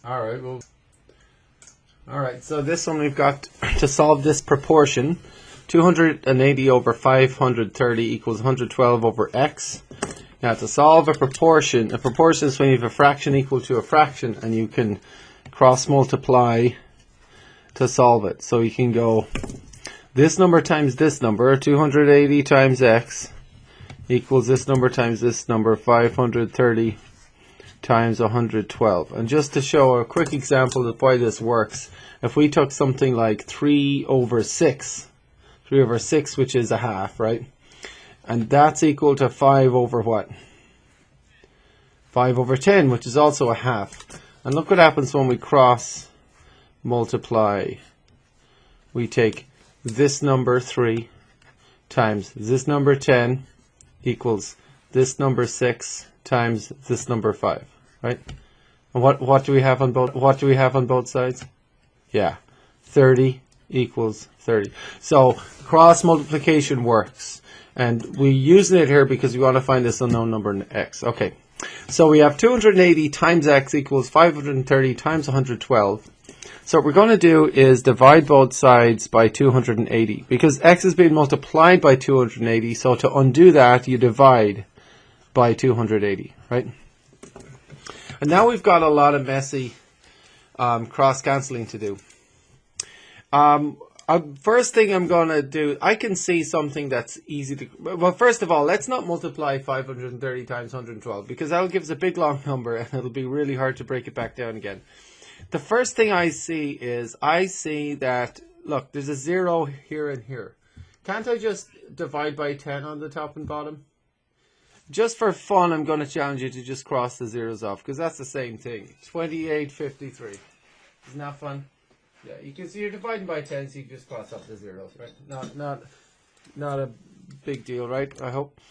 All right, well, all right, so this one we've got to solve this proportion. 280 over 530 equals 112 over x. Now, to solve a proportion is when you have a fraction equal to a fraction, and you can cross multiply to solve it. So you can go this number times this number, 280 times x, equals this number times this number, 530 times 112. And just to show a quick example of why this works, if we took something like 3 over 6, which is a half, right? And that's equal to 5 over what? 5 over 10, which is also a half. And look what happens when we cross multiply. We take this number 3 times this number 10 equals this number 6 times this number 5, right? And what do we have on both sides? Yeah, 30 equals 30. So cross multiplication works, and we're using it here because we want to find this unknown number x. Okay, so we have 280 times x equals 530 times 112. So what we're going to do is divide both sides by 280 because x is being multiplied by 280. So to undo that, you divide by 280, right? And now we've got a lot of messy cross-cancelling to do. First thing I'm going to do, I can see something that's easy to... Well, first of all, let's not multiply 530 times 112 because that'll give us a big long number and it'll be really hard to break it back down again. The first thing I see that, look, there's a 0 here and here. Can't I just divide by 10 on the top and bottom? Just for fun, I'm going to challenge you to just cross the zeros off because that's the same thing. 2853. Isn't that fun? Yeah, you can see you're dividing by 10, so you can just cross off the zeros, right? Not a big deal, right? I hope.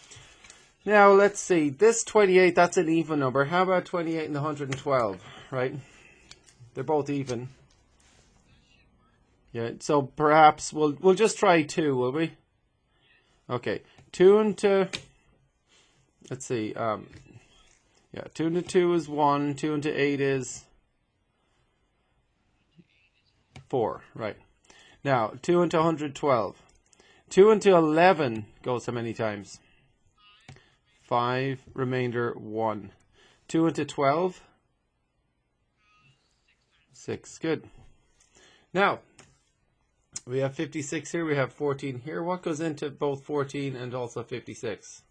Now, let's see. This 28, that's an even number. How about 28 and 112, right? They're both even. Yeah, so perhaps we'll just try 2, will we? Okay, 2 into... Let's see. Yeah, 2 into 2 is 1. 2 into 8 is 4. Right. Now, 2 into 112. 2 into 11 goes how many times? 5. Remainder 1. 2 into 12? 6. Good. Now, we have 56 here. We have 14 here. What goes into both 14 and also 56?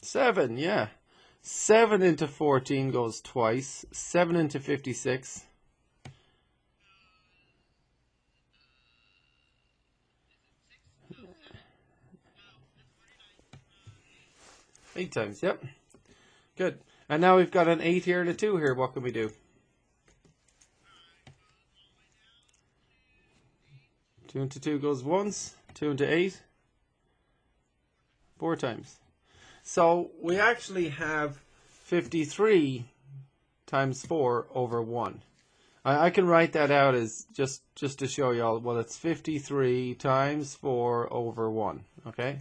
7, yeah. 7 into 14 goes twice. 7 into 56. 8 times, yep. Good. And now we've got an 8 here and a 2 here. What can we do? 2 into 2 goes once. 2 into 8. 4 times. So we actually have 53 times 4 over 1. I can write that out as just to show y'all. Well, it's 53 times 4 over 1. Okay?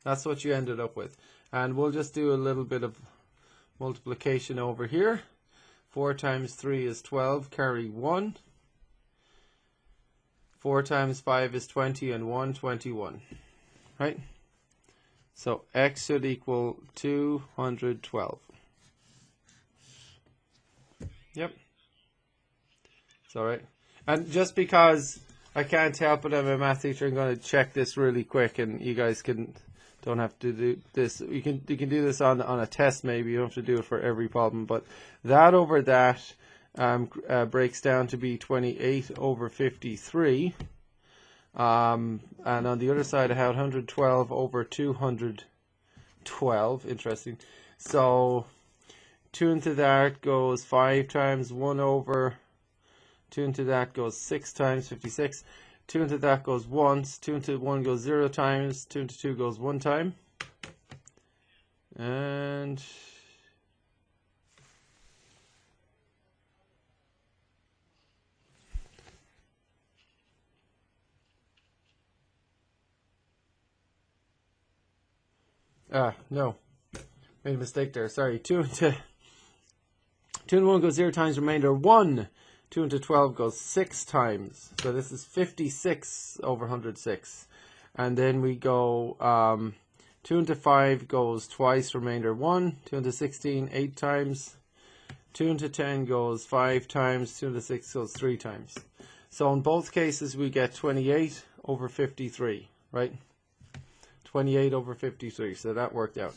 That's what you ended up with. And we'll just do a little bit of multiplication over here. 4 times 3 is 12, carry 1. 4 times 5 is 20, and 1, 21. Right? So x should equal 212. Yep. It's alright. And just because I can't help it, I'm a math teacher, I'm going to check this really quick, and you guys don't have to do this. You can do this on a test maybe. You don't have to do it for every problem. But that over that breaks down to be 28 over 53. And on the other side I had 112 over 212. Interesting. So 2 into that goes 5 times. 1 over 2 into that goes 6 times, 56. 2 into that goes once. 2 into 1 goes 0 times. 2 into 2 goes 1 time. And no, made a mistake there. Sorry. 2 into 2 into 1 goes 0 times, remainder 1. 2 into 12 goes 6 times. So this is 56 over 106. And then we go 2 into 5 goes twice, remainder 1. 2 into 16, 8 times. 2 into 10 goes 5 times. 2 into 6 goes 3 times. So in both cases we get 28 over 53, right? 28 over 53, so that worked out.